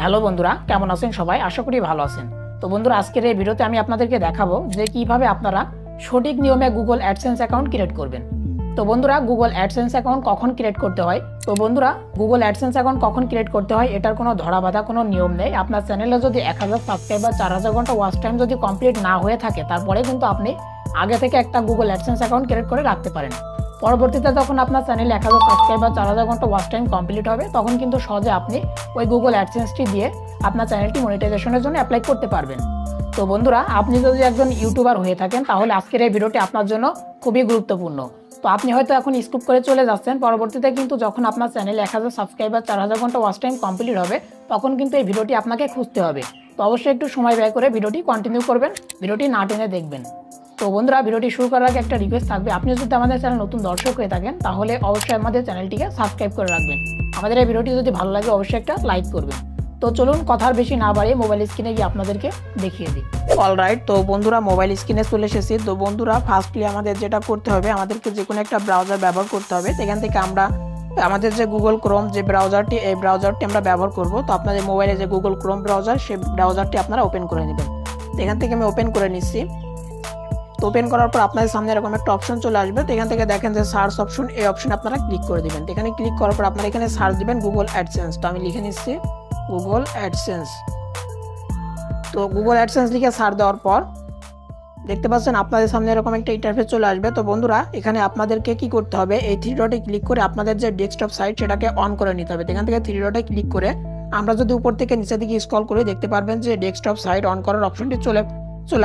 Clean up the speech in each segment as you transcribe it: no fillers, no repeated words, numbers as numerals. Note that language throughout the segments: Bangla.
হ্যালো বন্ধুরা, কেমন আছেন সবাই? আশা করি ভালো আছেন। তো বন্ধুরা, আজকের এই ভিডিওতে আমি আপনাদেরকে দেখাবো যে কিভাবে আপনারা সঠিক নিয়মে গুগল অ্যাডসেন্স অ্যাকাউন্ট ক্রিয়েট করবেন। তো বন্ধুরা, গুগল অ্যাডসেন্স অ্যাকাউন্ট কখন ক্রিয়েট করতে হয়? তো বন্ধুরা, গুগল অ্যাডসেন্স অ্যাকাউন্ট কখন ক্রিয়েট করতে হয় এটার কোনো ধরাবাঁধা কোনো নিয়ম নেই। আপনার চ্যানেলে যদি 1000 সাবস্ক্রাইবার 4000 ঘন্টা ওয়াচ টাইম যদি কমপ্লিট না হয়ে থাকে, তারপরে কিন্তু আপনি আগে থেকে একটা গুগল অ্যাডসেন্স অ্যাকাউন্ট ক্রিয়েট করে রাখতে পারেন। পরবর্তীতে যখন আপনার চ্যানেলে 1000 সাবস্ক্রাইবার 4000 ঘন্টা ওয়াচ টাইম কমপ্লিট হবে, তখন কিন্তু সহজে আপনি ওই গুগল অ্যাডসেন্সটি দিয়ে আপনার চ্যানেলটি মনিটাইজেশনের জন্য অ্যাপ্লাই করতে পারবেন। তো বন্ধুরা, আপনি যদি একজন ইউটিউবার হয়ে থাকেন, তাহলে আজকের এই ভিডিওটি আপনার জন্য খুবই গুরুত্বপূর্ণ। তো আপনি হয়তো এখন স্কিপ করে চলে যাচ্ছেন, পরবর্তীতে কিন্তু যখন আপনার চ্যানেলে 1000 সাবস্ক্রাইবার 4000 ঘন্টা ওয়াচ টাইম কমপ্লিট হবে, তখন কিন্তু এই ভিডিওটি আপনাকে খুঁজতে হবে। তো অবশ্যই একটু সময় ব্যয় করে ভিডিওটি কন্টিনিউ করবেন, ভিডিওটি না টেনে দেখবেন। তো বন্ধুরা, ভিডিওটি শুরু করার আগে একটা রিকোয়েস্ট থাকবে, আপনি যদি আমাদের চ্যানেল নতুন দর্শক হয়ে থাকেন, তাহলে অবশ্যই আমাদের চ্যানেলটিকে সাবস্ক্রাইব করে রাখবেন। আমাদের এই ভিডিওটি যদি ভালো লাগে, অবশ্যই একটা লাইক করবেন। তো চলুন কথার বেশি না বাড়িয়ে মোবাইল স্ক্রিনে গিয়ে আপনাদেরকে দেখিয়ে দিই। অলরাইট, তো বন্ধুরা, মোবাইল স্ক্রিনে চলে এসেছি। তো বন্ধুরা, ফার্স্টলি আমাদের যেটা করতে হবে, আমাদেরকে যে কোনো একটা ব্রাউজার ব্যবহার করতে হবে। এখান থেকে আমরা আমাদের যে গুগল ক্রোম যে ব্রাউজারটি, এই ব্রাউজারটি আমরা ব্যবহার করব। তো আপনাদের মোবাইলে যে গুগল ক্রোম ব্রাউজার, সেই ব্রাউজারটি আপনারা ওপেন করে নেবেন। তো এখান থেকে আমি ওপেন করে নিচ্ছি। তো ওপেন করার পর আপনাদের সামনে এরকম একটা অপশন চলে আসবে। তো এখান থেকে দেখেন যে সার্চ অপশন, এই অপশন আপনারা ক্লিক করে দিবেন। তো এখানে ক্লিক করার পর আপনারা এখানে সার্চ দিবেন গুগল অ্যাডসেন্স। তো আমি লিখে নিচ্ছি গুগল অ্যাডসেন্স। তো গুগল অ্যাডসেন্স লিখে সার্চ দেওয়ার পর দেখতে পাচ্ছেন আপনাদের সামনে এরকম একটা ইন্টারফেস চলে আসবে। তো বন্ধুরা, এখানে আপনাদেরকে কি করতে হবে, এই থ্রি ডটে ক্লিক করে আপনাদের যে ডেস্কটপ সাইট সেটাকে অন করে নিতে হবে। এখান থেকে থ্রি ডটে ক্লিক করে আমরা যদি উপর থেকে নিচের দিকে স্ক্রল করে দেখতে পারবেন যে ডেস্কটপ সাইট অন করার অপশনটি চলে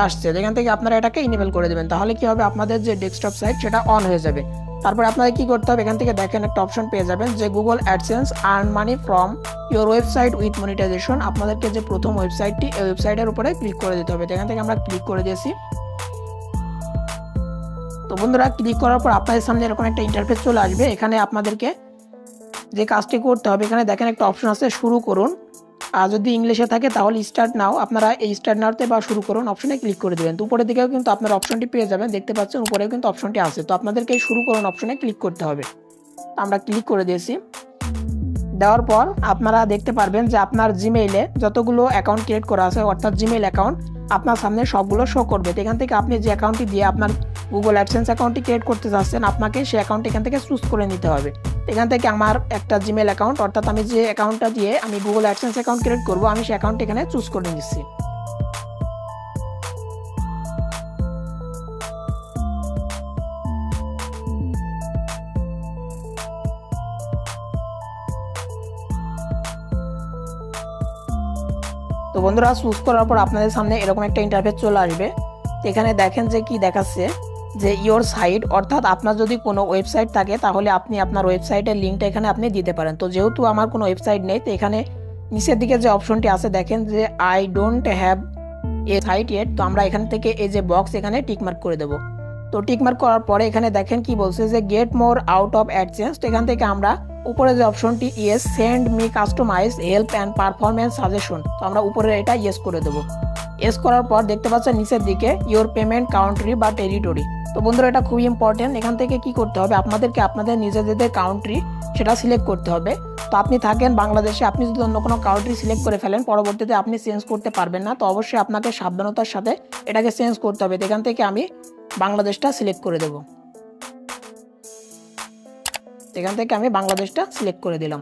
আসছে। এখান থেকে আপনারা এটাকে ইনেবল করে দেবেন। তাহলে কি হবে, আপনাদের যে ডেস্কটপ সাইট সেটা অন হয়ে যাবে। তারপরে আপনাদের কি করতে হবে, এখান থেকে দেখেন একটা অপশন পেয়ে যাবেন যে Google AdSense earn money from your website with monetisation. আপনাদেরকে যে প্রথম ওয়েবসাইটটি, এই ওয়েবসাইটের উপরে ক্লিক করে দিতে হবে। এখান থেকে আমরা ক্লিক করে দিয়েছি। তো বন্ধুরা, ক্লিক করার পর আপনাদের সামনে এরকম একটা ইন্টারফেস চলে আসবে। এখানে আপনাদেরকে যে কাজটি করতে হবে, এখানে দেখেন একটা অপশন আছে শুরু করুন। আর যদি ইংলিশে থাকে তাহলে স্টার্ট নাও, আপনারা এই স্টার্ট নাওতে বা শুরু করুন অপশনে ক্লিক করে দেবেন। তো উপরের দিকেও কিন্তু আপনার অপশনটি পেয়ে যাবেন, দেখতে পাচ্ছেন উপরেও কিন্তু অপশনটি আছে। তো আপনাদেরকে এই শুরু করুন অপশনে ক্লিক করতে হবে। আমরা ক্লিক করে দিয়েছি। দেওয়ার পর আপনারা দেখতে পারবেন যে আপনার জিমেইলে যতগুলো অ্যাকাউন্ট ক্রিয়েট করা আছে, অর্থাৎ জিমেইল অ্যাকাউন্ট, আপনার সামনে সবগুলো শো করবে। তো এখান থেকে আপনি যে অ্যাকাউন্টটি দিয়ে আপনার গুগল অ্যাডসেন্স অ্যাকাউন্টটি ক্রিয়েট করতে চাচ্ছেন, আপনাকে সেই অ্যাকাউন্ট এখান থেকে চুজ করে নিতে হবে। এখান থেকে আমার একটা জিমেইল অ্যাকাউন্ট, অর্থাৎ আমি যে অ্যাকাউন্টটা দিয়ে আমি গুগল অ্যাডসেন্স অ্যাকাউন্ট ক্রিয়েট করবো, আমি সেই অ্যাকাউন্ট এখানে চুজ করে নিচ্ছি। তো বন্ধুরা, চুজ করার পর আপনাদের সামনে এরকম একটা ইন্টারফেস চলে আসবে। এখানে দেখেন যে কি দেখাচ্ছে যে ইওর সাইট, অর্থাৎ আপনার যদি কোনো ওয়েবসাইট থাকে তাহলে আপনি আপনার ওয়েবসাইটের লিঙ্কটা এখানে আপনি দিতে পারেন। তো যেহেতু আমার কোনো ওয়েবসাইট নেই, তো এখানে নিচের দিকে যে অপশনটি আছে দেখেন যে I don't have a site yet. তো আমরা এখান থেকে এই যে বক্স এখানে টিকমার্ক করে দেবো। তো টিকমার্ক করার পরে এখানে দেখেন কি বলছে যে get more out of AdSense. এখান থেকে আমরা উপরে যে অপশনটি yes send me customise help and performance suggestion, তো আমরা উপরে এটা ইয়েস করে দেবো। ইয়েস করার পর দেখতে পাচ্ছেন নিচের দিকে ইওর পেমেন্ট কাউন্ট্রি বা টেরিটরি। তো বন্ধুরা, এটা খুবই ইম্পর্টেন্ট। এখান থেকে কি করতে হবে, আপনাদেরকে আপনাদের নিজেদের কাউন্ট্রি সেটা সিলেক্ট করতে হবে। তো আপনি থাকেন বাংলাদেশে, আপনি যদি অন্য কোনো কাউন্ট্রি সিলেক্ট করে ফেলেন, পরবর্তীতে আপনি চেঞ্জ করতে পারবেন না। তো অবশ্যই আপনাকে সাবধানতার সাথে এটাকে চেঞ্জ করতে হবে। এখান থেকে আমি বাংলাদেশটা সিলেক্ট করে দেব। এখান থেকে আমি বাংলাদেশটা সিলেক্ট করে দিলাম।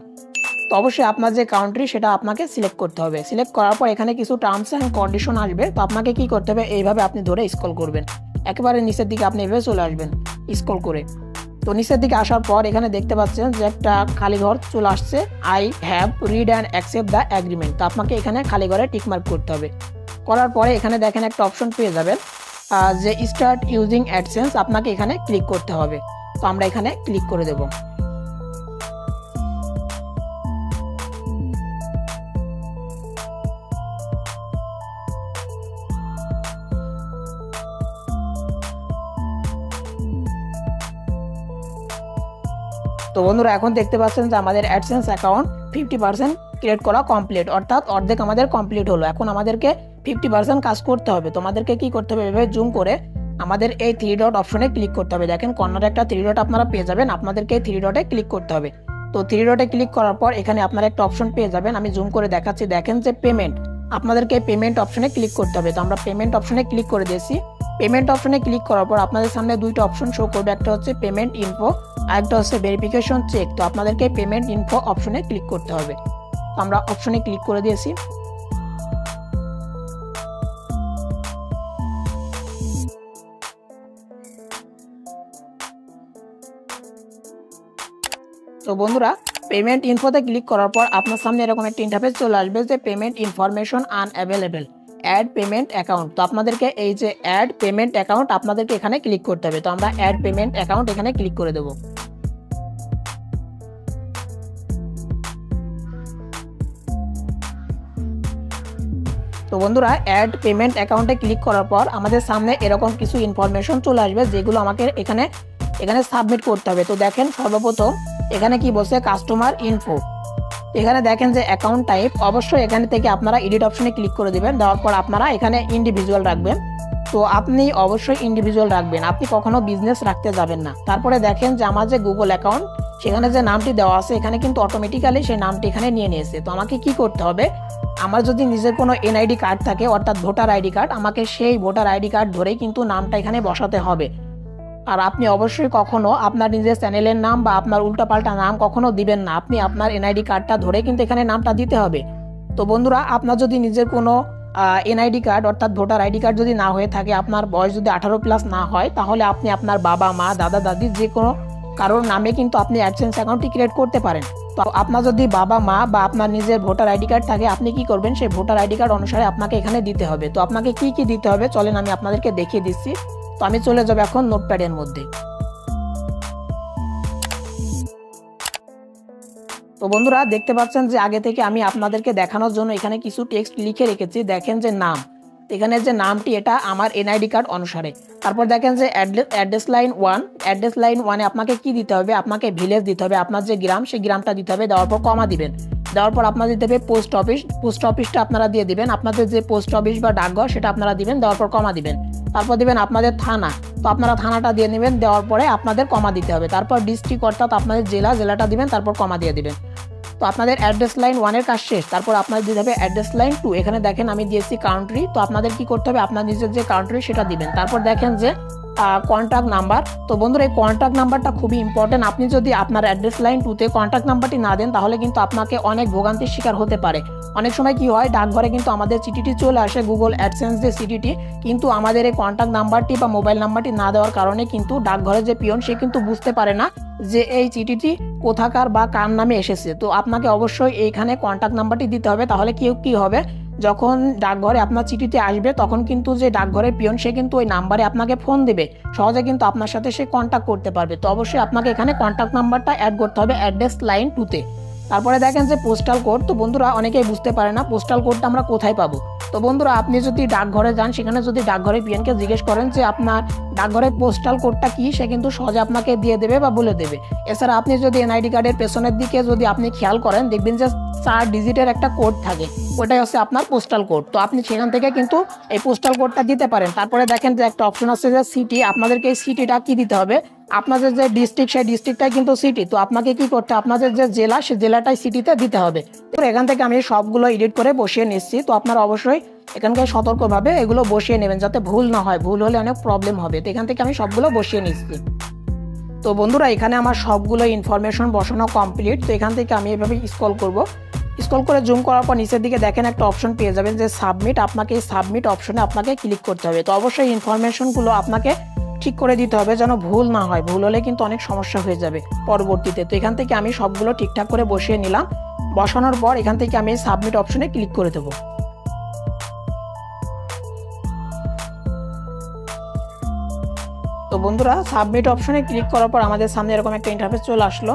তো অবশ্যই আপনার যে কান্ট্রি সেটা আপনাকে সিলেক্ট করতে হবে। সিলেক্ট করার পর এখানে কিছু টার্মস অ্যান্ড কন্ডিশন আসবে। তো আপনাকে কি করতে হবে, এইভাবে আপনি ধরে স্ক্রল করবেন, একেবারে নিচের দিকে আপনি এভাবে চলে আসবেন স্ক্রল করে। তো নিচের দিকে আসার পর এখানে দেখতে পাচ্ছেন যে একটা খালি ঘর চলে আসছে, I have read and accept the agreement. তো আপনাকে এখানে খালি ঘরে টিকমার্ক করতে হবে। করার পরে এখানে দেখেন একটা অপশন পেয়ে যাবেন যে স্টার্ট ইউজিং অ্যাডসেন্স, আপনাকে এখানে ক্লিক করতে হবে। তো আমরা এখানে ক্লিক করে দেব। তো বন্ধুরা, এখন দেখতে পাচ্ছেন যে আমাদের অ্যাডসেন্স অ্যাকাউন্ট 50% ক্রিয়েট করা কমপ্লিট, অর্থাৎ অর্ধেক আমাদের কমপ্লিট হলো। এখন আমাদেরকে 50% কাজ করতে হবে। তোমাদেরকে কি করতে হবে, এভাবে জুম করে আমাদের এই থ্রি ডট অপশনে ক্লিক করতে হবে। দেখেন কর্নারে একটা থ্রি ডট আপনারা পেয়ে যাবেন, আপনাদেরকে এই থ্রি ডটে ক্লিক করতে হবে। তো থ্রি ডটে ক্লিক করার পর এখানে আপনারা একটা অপশন পেয়ে যাবেন, আমি জুম করে দেখাচ্ছি। দেখেন যে পেমেন্ট, আপনাদেরকে পেমেন্ট অপশনে ক্লিক করতে হবে। তো আমরা পেমেন্ট অপশনে ক্লিক করে দিয়েছি। পেমেন্ট অপশনে ক্লিক করার পর আপনাদের সামনে দুইটা অপশন শো করবে, একটা হচ্ছে পেমেন্ট ইনফো আর একটা হচ্ছে ভেরিফিকেশন চেক। তো আপনাদেরকে পেমেন্ট ইনফো অপশনে ক্লিক করতে হবে। তো আমরা অপশনে ক্লিক করে দিয়েছি। তো বন্ধুরা পেমেন্ট ইনফোতে ক্লিক করার পর আপনার সামনে এরকম একটা ইন্টারফেস চলে আসবে যে payment information unavailable, add payment account. তো আপনাদেরকে এই যে অ্যাড পেমেন্ট অ্যাকাউন্ট আপনাদেরকে এখানে ক্লিক করতে হবে। তো আমরা অ্যাড পেমেন্ট অ্যাকাউন্ট এখানে ক্লিক করে দেবো। তো বন্ধুরা অ্যাড পেমেন্ট অ্যাকাউন্টে ক্লিক করার পর আমাদের সামনে এরকম কিছু ইনফরমেশন চলে আসবে যেগুলো আমাকে এখানে সাবমিট করতে হবে। তো দেখেন সর্বপ্রথম এখানে কি বলছে, কাস্টমার ইনফো। এখানে দেখেন যে অ্যাকাউন্ট টাইপ, অবশ্যই এখানে থেকে আপনারা এডিট অপশনে ক্লিক করে দিবেন। দেওয়ার পর আপনারা এখানে ইন্ডিভিজুয়াল রাখবেন। তো আপনি অবশ্যই ইন্ডিভিজুয়াল রাখবেন, আপনি কখনো বিজনেস রাখতে যাবেন না। তারপরে দেখেন যে আমার যে গুগল অ্যাকাউন্ট সেখানে যে নামটি দেওয়া আছে এখানে কিন্তু অটোমেটিক্যালি সেই নামটি এখানে নিয়ে নিয়েছে। তো আমাকে কি করতে হবে, আমার যদি নিজের কোনো এনআইডি কার্ড থাকে অর্থাৎ ভোটার আইডি কার্ড, আমাকে সেই ভোটার আইডি কার্ড ধরেই কিন্তু নামটা এখানে বসাতে হবে। আর আপনি অবশ্যই কখনো আপনার নিজের চ্যানেলের নাম বা আপনার উল্টাপাল্টা নাম কখনো দিবেন না, আপনি আপনার এনআইডি কার্ডটা ধরে কিন্তু এখানে নামটা দিতে হবে। তো বন্ধুরা আপনার যদি নিজের কোনো এনআইডি কার্ড অর্থাৎ ভোটার আইডি কার্ড যদি না হয়ে থাকে, আপনার বয়স যদি 18+ না হয়, তাহলে আপনি আপনার বাবা মা দাদা দাদি যে কোনো কারোর নামে কিন্তু আপনি অ্যাডসেন্স অ্যাকাউন্টটি ক্রিয়েট করতে পারেন। তো আপনার যদি বাবা মা বা আপনার নিজের ভোটার আইডি কার্ড থাকে, আপনি কি করবেন, সেই ভোটার আইডি কার্ড অনুসারে আপনাকে এখানে দিতে হবে। তো আপনাকে কি কি দিতে হবে চলেন আমি আপনাদেরকে দেখিয়ে দিচ্ছি। তো আমি চলে যাব এখন নোটপ্যাডের মধ্যে। তো বন্ধুরা দেখতে পাচ্ছেন যে আগে থেকে আমি আপনাদেরকে দেখানোর জন্য এখানে কিছু টেক্সট লিখে রেখেছি। দেখেন যে নাম, এখানে যে নামটি এটা আমার এনআইডি কার্ড অনুসারে। তারপর দেখেন যে অ্যাড্রেস লাইন 1, অ্যাড্রেস লাইন 1-এ আপনাকে কি দিতে হবে, আপনাকে ভিলেজ দিতে হবে, আপনার যে গ্রাম সেই গ্রামটা দিতে হবে। দেওয়ার পর কমা দিবেন। দেওয়ার পর আপনার দিতে হবে পোস্ট অফিস, পোস্ট অফিসটা আপনারা দিয়ে দিবেন, আপনাদের যে পোস্ট অফিস বা ডাকঘর সেটা আপনারা দিবেন। দেওয়ার পর কমা দিবেন। তারপর দিবেন আপনাদের থানা, তো আপনারা থানাটা দিয়ে নেবেন। দেওয়ার পরে আপনাদের কমা দিতে হবে। তারপর ডিস্ট্রিক্ট অর্থাৎ আপনাদের জেলাটা দিবেন, তারপর কমা দিয়ে দিবেন। তো আপনাদের অ্যাড্রেস লাইন 1-এর কাজ শেষ। তারপর আপনাদের দিতে হবে অ্যাড্রেস লাইন 2। এখানে দেখেন আমি দিয়েছি কান্ট্রি, তো আপনাদের কি করতে হবে, আপনার নিজের যে কান্ট্রি সেটা দিবেন। তারপর দেখেন যে কন্ট্যাক্ট নাম্বার। তো বন্ধুরা এই কন্ট্যাক্ট নাম্বারটা খুবই ইম্পর্টেন্ট। আপনি যদি আপনার অ্যাড্রেস লাইন 2-তে কন্ট্যাক্ট নাম্বারটি না দেন তাহলে কিন্তু আপনাকে অনেক ভোগান্তির শিকার হতে পারে। অনেক সময় কি হয়, ডাকঘরে কিন্তু আমাদের চিঠিটি চলে আসে, গুগল অ্যাডসেন্স যে চিঠিটি, কিন্তু আমাদের এই কন্ট্যাক্ট নাম্বারটি বা মোবাইল নাম্বারটি না দেওয়ার কারণে কিন্তু ডাকঘরের যে পিয়ন সে কিন্তু বুঝতে পারে না যে এই চিঠিটি কোথাকার বা কার নামে এসেছে। তো আপনাকে অবশ্যই এইখানে কন্ট্যাক্ট নাম্বারটি দিতে হবে। তাহলে কি হবে, যখন ডাকঘরে আপনার চিঠিতে আসবে তখন কিন্তু যে ডাকঘরের পিয়ন সে কিন্তু ওই নাম্বারে আপনাকে ফোন দেবে, সহজে কিন্তু আপনার সাথে সে কন্ট্যাক্ট করতে পারবে। তো অবশ্যই আপনাকে এখানে কন্ট্যাক্ট নাম্বারটা অ্যাড করতে হবে অ্যাড্রেস লাইন 2-তে। তারপরে দেখেন যে পোস্টাল কোড। তো বন্ধুরা অনেকেই বুঝতে পারে না পোস্টাল কোডটা আমরা কোথায় পাবো। তো বন্ধুরা আপনি যদি ডাকঘরে যান, সেখানে যদি ডাকঘরের পিয়নকে জিজ্ঞেস করেন যে আপনার ডাকঘরের পোস্টাল কোডটা কি, সে কিন্তু সহজে আপনাকে দিয়ে দেবে বা বলে দেবে। এছাড়া আপনি যদি এনআইডি কার্ডের পেছনের দিকে যদি আপনি খেয়াল করেন, দেখবেন যে 4 ডিজিটের একটা কোড থাকে, ওটাই হচ্ছে আপনার পোস্টাল কোড। তো আপনি সেখান থেকে কিন্তু এই পোস্টাল কোডটা দিতে পারেন। তারপরে দেখেন যে একটা অপশন আছে যে সিটি, আপনাদেরকে এই সিটিটা কি দিতে হবে, আপনাদের যে ডিস্ট্রিক্ট সেই ডিস্ট্রিক্টটাই কিন্তু সিটি। তো আপনাকে কি করতে, আপনাদের যে জেলা সেই জেলাটাই সিটিতে দিতে হবে। তো এখান থেকে আমি সবগুলো এডিট করে বসিয়ে নিচ্ছি। তো আপনারা অবশ্যই এখানকার সতর্কভাবে এগুলো বসিয়ে নেবেন যাতে ভুল না হয়, ভুল হলে অনেক প্রবলেম হবে। তো এখান থেকে আমি সবগুলো বসিয়ে নিচ্ছি। তো বন্ধুরা এখানে আমার সবগুলো ইনফরমেশন বসানো কমপ্লিট। তো এখান থেকে আমি এভাবে স্ক্রল করব, স্ক্রল করে জুম করার পর নিচের দিকে দেখেন একটা অপশন পেয়ে যাবেন যে সাবমিট। আপনাকে এই সাবমিট অপশনে আপনাকে ক্লিক করতে হবে। তো অবশ্যই ইনফরমেশনগুলো আপনাকে ঠিক করে দিতে হবে যেন ভুল না হয়, ভুল হলে কিন্তু অনেক সমস্যা হয়ে যাবে পরবর্তীতে। তো এখান থেকে আমি সবগুলো ঠিকঠাক করে বসিয়ে নিলাম। বসানোর পর এখান থেকে আমি সাবমিট অপশনে ক্লিক করে দেবো। তো বন্ধুরা সাবমিট অপশনে ক্লিক করার পর আমাদের সামনে এরকম একটা ইন্টারফেস চলে আসলো।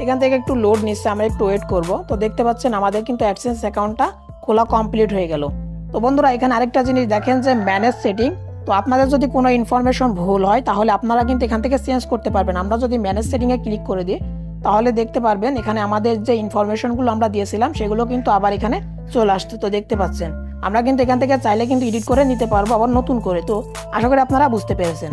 এখান থেকে একটু লোড নিচ্ছে, আমরা একটু ওয়েট করব। তো দেখতে পাচ্ছেন আমাদের কিন্তু অ্যাডসেন্স অ্যাকাউন্টটা খোলা কমপ্লিট হয়ে গেল। তো বন্ধুরা এখানে আরেকটা জিনিস দেখেন যে ম্যানেজ সেটিং। তো আপনাদের যদি কোনো ইনফরমেশন ভুল হয় তাহলে আপনারা কিন্তু এখান থেকে চেঞ্জ করতে পারবেন। আমরা যদি ম্যানেজ সেটিংয়ে ক্লিক করে দিই তাহলে দেখতে পারবেন এখানে আমাদের যে ইনফরমেশনগুলো আমরা দিয়েছিলাম সেগুলো কিন্তু আবার এখানে চলে আসছে। তো দেখতে পাচ্ছেন আমরা কিন্তু এখান থেকে চাইলে কিন্তু এডিট করে নিতে পারবো আবার নতুন করে। তো আশা করি আপনারা বুঝতে পেরেছেন।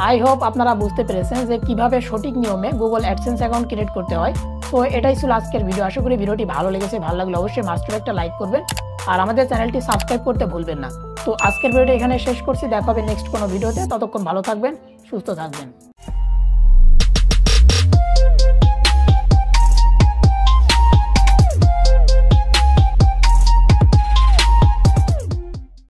আই হোপ আপনারা বুঝতে পেরেছেন যে কিভাবে সঠিক নিয়মে গুগল অ্যাডসেন্স অ্যাকাউন্ট ক্রিয়েট করতে হয়। তো এটাই ছিল আজকের ভিডিও। আশা করি ভিডিওটি ভালো লেগেছে। ভালো লাগলে অবশ্যই মাস্টার একটা লাইক করবেন আর আমাদের চ্যানেলটি সাবস্ক্রাইব করতে ভুলবেন না। তো আজকের ভিডিওটি এখানে শেষ করছি। দেখা হবে নেক্সট কোনো ভিডিওতে। ততক্ষণ ভালো থাকবেন, সুস্থ থাকবেন।